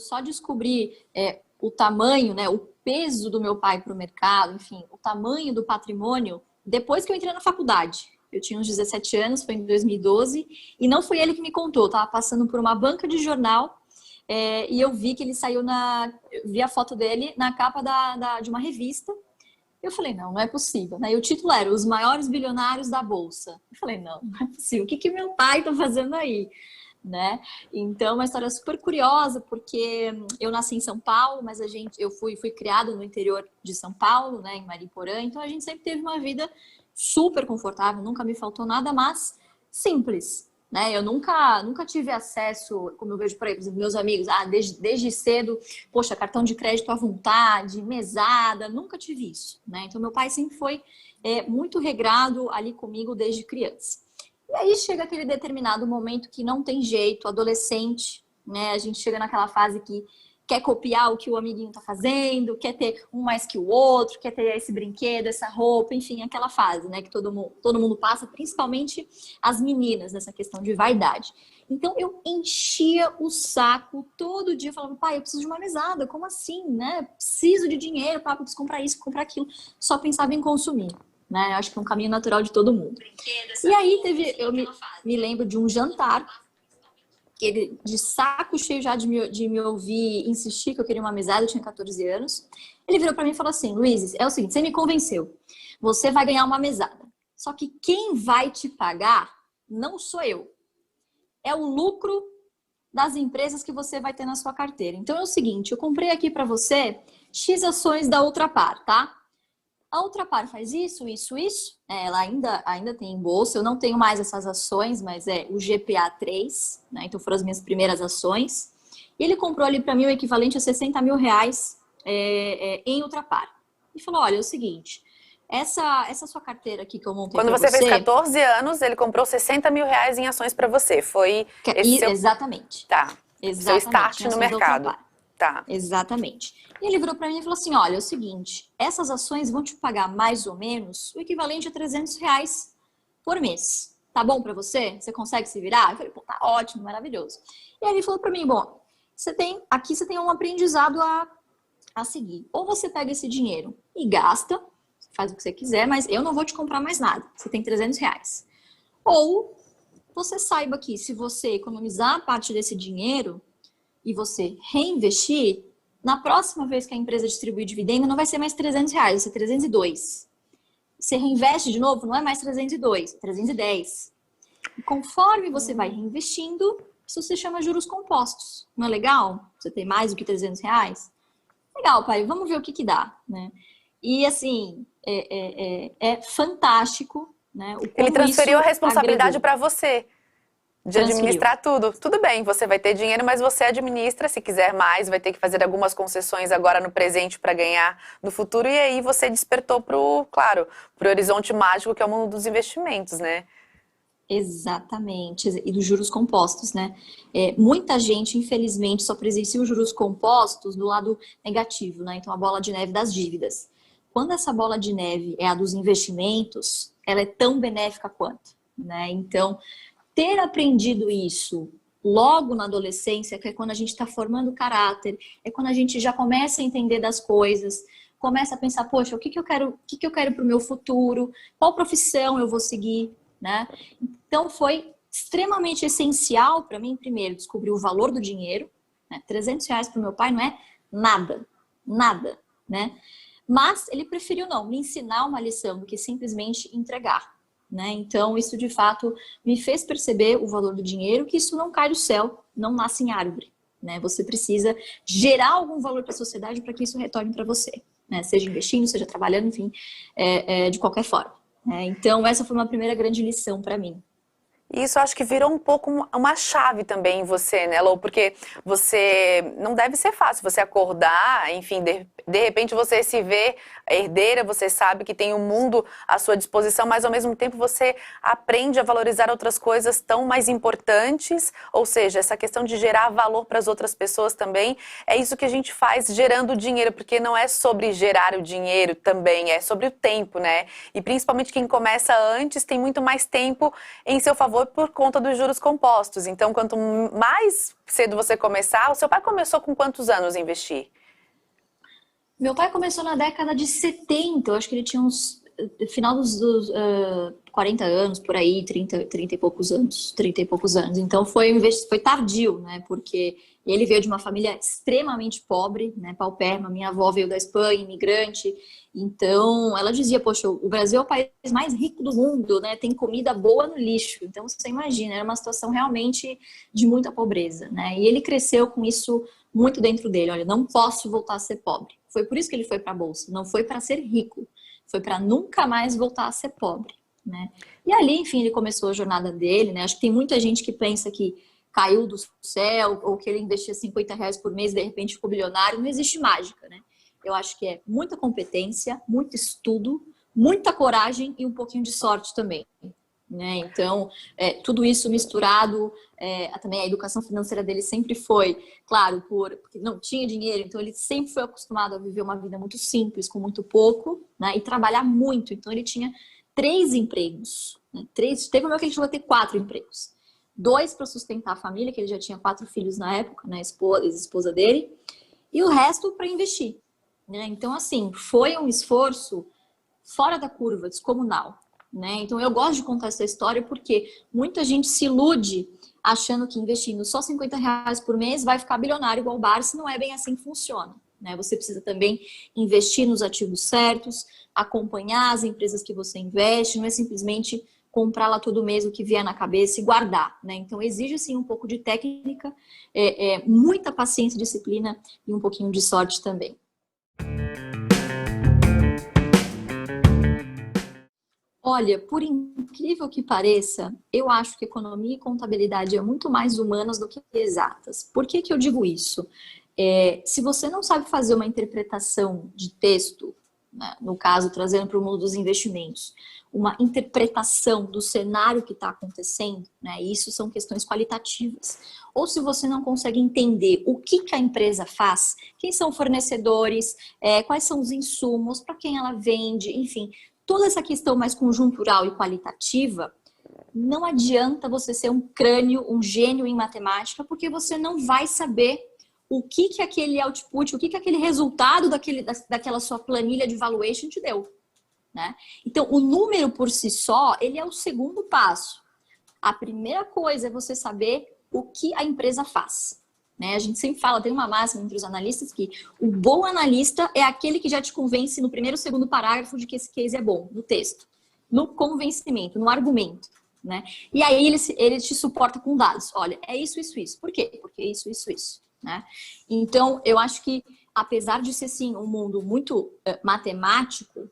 só descobri o tamanho, né, o peso do meu pai para o mercado, enfim, o tamanho do patrimônio, depois que eu entrei na faculdade. Eu tinha uns 17 anos, foi em 2012, e não foi ele que me contou. Eu estava passando por uma banca de jornal e eu vi que ele saiu eu vi a foto dele na capa de uma revista. Eu falei, não é possível, né? E o título era Os Maiores Bilionários da Bolsa. Eu falei, não é possível. O que meu pai está fazendo aí? Né? Então, uma história super curiosa, porque eu nasci em São Paulo, mas eu fui criada no interior de São Paulo, né, em Mariporã, então a gente sempre teve uma vida super confortável, nunca me faltou nada, mas simples, né? Eu nunca tive acesso, como eu vejo por aí, por exemplo, meus amigos, desde cedo, poxa, cartão de crédito à vontade, mesada, nunca tive isso, né? Então, meu pai sempre foi muito regrado ali comigo desde criança. E aí chega aquele determinado momento que não tem jeito, adolescente, né? A gente chega naquela fase que quer copiar o que o amiguinho tá fazendo, quer ter um mais que o outro, quer ter esse brinquedo, essa roupa, enfim, aquela fase, né? Que todo mundo passa, principalmente as meninas, nessa questão de vaidade. Então eu enchia o saco todo dia, falando, pai, eu preciso de uma mesada, como assim, né? Preciso de dinheiro, papai, preciso comprar isso, comprar aquilo. Só pensava em consumir. Né? Acho que é um caminho natural de todo mundo. E aí eu me lembro de um jantar, que ele, de saco cheio já de me ouvir insistir que eu queria uma mesada, eu tinha 14 anos. Ele virou para mim e falou assim, Luiz, é o seguinte, você me convenceu, você vai ganhar uma mesada. Só que quem vai te pagar não sou eu. É o lucro das empresas que você vai ter na sua carteira. Então é o seguinte, eu comprei aqui para você X ações da Ultrapar, tá? A Ultrapar faz isso, isso, isso. Ela ainda tem em bolsa. Eu não tenho mais essas ações, mas é o GPA3, né? Então foram as minhas primeiras ações. E ele comprou ali para mim o equivalente a 60 mil reais em Ultrapar. E falou, olha, é o seguinte, essa sua carteira aqui que eu montei Quando para você você... fez 14 anos, ele comprou 60 mil reais em ações para você. Foi esse seu... Exatamente. Tá. Seu Exatamente. start Em no ações da mercado. Ultrapar. Tá. Exatamente. E ele virou para mim e falou assim, olha, é o seguinte, essas ações vão te pagar mais ou menos o equivalente a 300 reais por mês. Tá bom para você? Você consegue se virar? Eu falei, pô, tá ótimo, maravilhoso. E aí ele falou para mim, bom, aqui você tem um aprendizado a seguir. Ou você pega esse dinheiro e gasta, faz o que você quiser, mas eu não vou te comprar mais nada. Você tem 300 reais. Ou você saiba que se você economizar parte desse dinheiro e você reinvestir, na próxima vez que a empresa distribuir dividendo, não vai ser mais 300 reais, vai ser 302. Você reinveste de novo, não é mais 302, é 310. E conforme você vai reinvestindo, isso se chama juros compostos. Não é legal? Você tem mais do que 300 reais? Legal, pai, vamos ver o que dá, né? E assim, é fantástico, né? O Ele como transferiu a isso responsabilidade agregou. para você. De Transferiu. administrar tudo. Tudo bem, você vai ter dinheiro, mas você administra. Se quiser mais, vai ter que fazer algumas concessões agora no presente para ganhar no futuro. E aí você despertou claro, pro horizonte mágico que é o mundo dos investimentos, né? Exatamente. E dos juros compostos, né? Muita gente, infelizmente, só presencia os juros compostos do lado negativo, né? Então, a bola de neve das dívidas. Quando essa bola de neve é a dos investimentos, ela é tão benéfica quanto, né? Então, ter aprendido isso logo na adolescência, que é quando a gente está formando caráter, é quando a gente já começa a entender das coisas, começa a pensar, poxa, o que eu quero para o meu futuro, qual profissão eu vou seguir, né? Então foi extremamente essencial para mim, primeiro, descobrir o valor do dinheiro, né? 300 reais para o meu pai não é nada, nada, né? Mas ele preferiu não me ensinar uma lição do que simplesmente entregar. Né? Então, isso de fato me fez perceber o valor do dinheiro, que isso não cai do céu, não nasce em árvore. Né? Você precisa gerar algum valor para a sociedade para que isso retorne para você. Né? Seja investindo, seja trabalhando, enfim, de qualquer forma. Né? Então, essa foi uma primeira grande lição para mim. Isso acho que virou um pouco uma chave também em você, né, Lô? Porque você não deve ser fácil você acordar, enfim, de repente você se vê herdeira, você sabe que tem um mundo à sua disposição, mas ao mesmo tempo você aprende a valorizar outras coisas tão mais importantes, ou seja, essa questão de gerar valor para as outras pessoas também, é isso que a gente faz gerando dinheiro, porque não é sobre gerar o dinheiro também, é sobre o tempo, né? E principalmente quem começa antes tem muito mais tempo em seu favor favor por conta dos juros compostos. Então, quanto mais cedo você começar, o seu pai começou com quantos anos a investir? Meu pai começou na década de 70, eu acho que ele tinha uns, final dos 40 anos, por aí, 30 e poucos anos, 30 e poucos anos. Então foi tardio, né? Porque ele veio de uma família extremamente pobre, né? Paupérrima. Minha avó veio da Espanha, imigrante. Então ela dizia, poxa, o Brasil é o país mais rico do mundo, né? Tem comida boa no lixo. Então você imagina, era uma situação realmente de muita pobreza, né? E ele cresceu com isso muito dentro dele. Olha, não posso voltar a ser pobre. Foi por isso que ele foi para a bolsa. Não foi para ser rico, foi para nunca mais voltar a ser pobre, né? E ali, enfim, ele começou a jornada dele, né? Acho que tem muita gente que pensa que caiu do céu ou que ele investia R$ 50 por mês e de repente ficou bilionário. Não existe mágica, né? Eu acho que é muita competência, muito estudo, muita coragem e um pouquinho de sorte também, né? Então, tudo isso misturado, também a educação financeira dele sempre foi, claro, porque não tinha dinheiro, então ele sempre foi acostumado a viver uma vida muito simples, com muito pouco, né? E trabalhar muito. Então ele tinha 3 empregos, né? Teve uma que ele chegou a ter 4 empregos. 2 para sustentar a família, que ele já tinha 4 filhos na época, né? Ex-esposa dele, e o resto para investir, né? Então, assim, foi um esforço fora da curva, descomunal, né? Então eu gosto de contar essa história porque muita gente se ilude achando que investindo só R$ 50 por mês vai ficar bilionário igual o Barça. Não é bem assim que funciona, né? Você precisa também investir nos ativos certos, acompanhar as empresas que você investe, não é simplesmente comprar lá todo mês o que vier na cabeça e guardar, né? Então exige sim um pouco de técnica, muita paciência, disciplina e um pouquinho de sorte também. Olha, por incrível que pareça, eu acho que economia e contabilidade é muito mais humanas do que exatas. Por que que eu digo isso? Se você não sabe fazer uma interpretação de texto, né, no caso, trazendo para o mundo dos investimentos, uma interpretação do cenário que está acontecendo, né, isso são questões qualitativas. Ou se você não consegue entender o que a empresa faz, quem são fornecedores, quais são os insumos, para quem ela vende, enfim, toda essa questão mais conjuntural e qualitativa, não adianta você ser um crânio, um gênio em matemática, porque você não vai saber o que aquele output, o que aquele resultado daquela sua planilha de valuation te deu, né? Então, o número por si só, ele é o segundo passo. A primeira coisa é você saber o que a empresa faz, né? A gente sempre fala, tem uma máxima entre os analistas que o bom analista é aquele que já te convence no primeiro ou segundo parágrafo de que esse case é bom, no texto, no convencimento, no argumento, né? E aí ele te suporta com dados. Olha, é isso, isso, isso. Por quê? Porque isso, isso, isso, né? Então, eu acho que, apesar de ser, sim, um mundo muito matemático,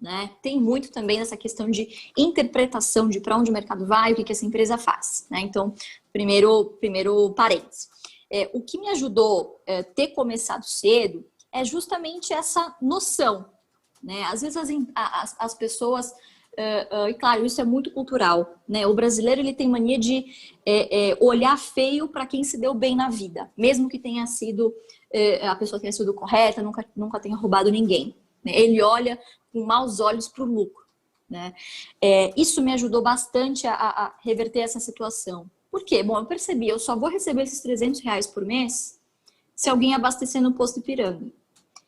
né, tem muito também nessa questão de interpretação de para onde o mercado vai, o que essa empresa faz, né? Então, primeiro parênteses. O que me ajudou a ter começado cedo é justamente essa noção, né? Às vezes as pessoas, e claro, isso é muito cultural, né? O brasileiro ele tem mania de olhar feio para quem se deu bem na vida, mesmo que tenha sido a pessoa tenha sido correta, nunca tenha roubado ninguém, né? Ele olha com maus olhos para o lucro, né? Isso me ajudou bastante a reverter essa situação. Por quê? Bom, eu percebi, eu só vou receber esses R$ 300 por mês se alguém abastecer no posto Ipiranga.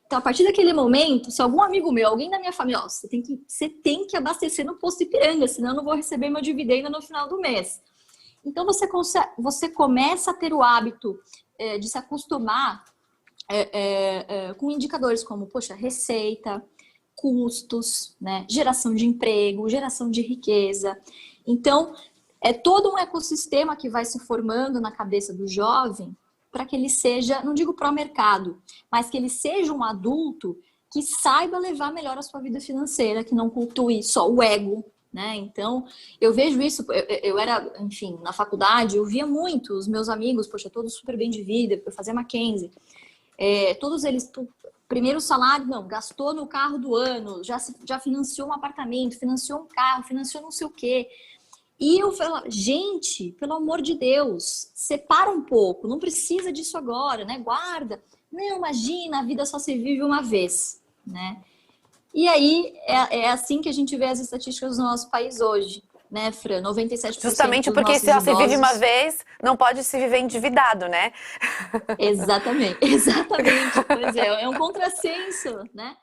Então, a partir daquele momento, se algum amigo meu, alguém da minha família, ó, você tem que abastecer no posto Ipiranga, senão eu não vou receber meu dividendo no final do mês. Então, você começa a ter o hábito de se acostumar com indicadores como, poxa, receita, custos, né, geração de emprego, geração de riqueza. Então, é todo um ecossistema que vai se formando na cabeça do jovem para que ele seja, não digo pró-mercado, mas que ele seja um adulto que saiba levar melhor a sua vida financeira, que não cultue só o ego, né? Então, eu vejo isso, eu era, enfim, na faculdade, eu via muito os meus amigos, poxa, todos super bem de vida, eu fazia Mackenzie, todos eles, primeiro salário, não, gastou no carro do ano, já financiou um apartamento, financiou um carro, financiou não sei o quê. E eu falo, gente, pelo amor de Deus, separa um pouco, não precisa disso agora, né? Guarda. Não, imagina, a vida só se vive uma vez, né? E aí, é assim que a gente vê as estatísticas do nosso país hoje, né, Fran? 97% Justamente dos porque nossos se só se vive uma idosos... vez, não pode se viver endividado, né? Exatamente, exatamente. Pois é, é um contrassenso, né?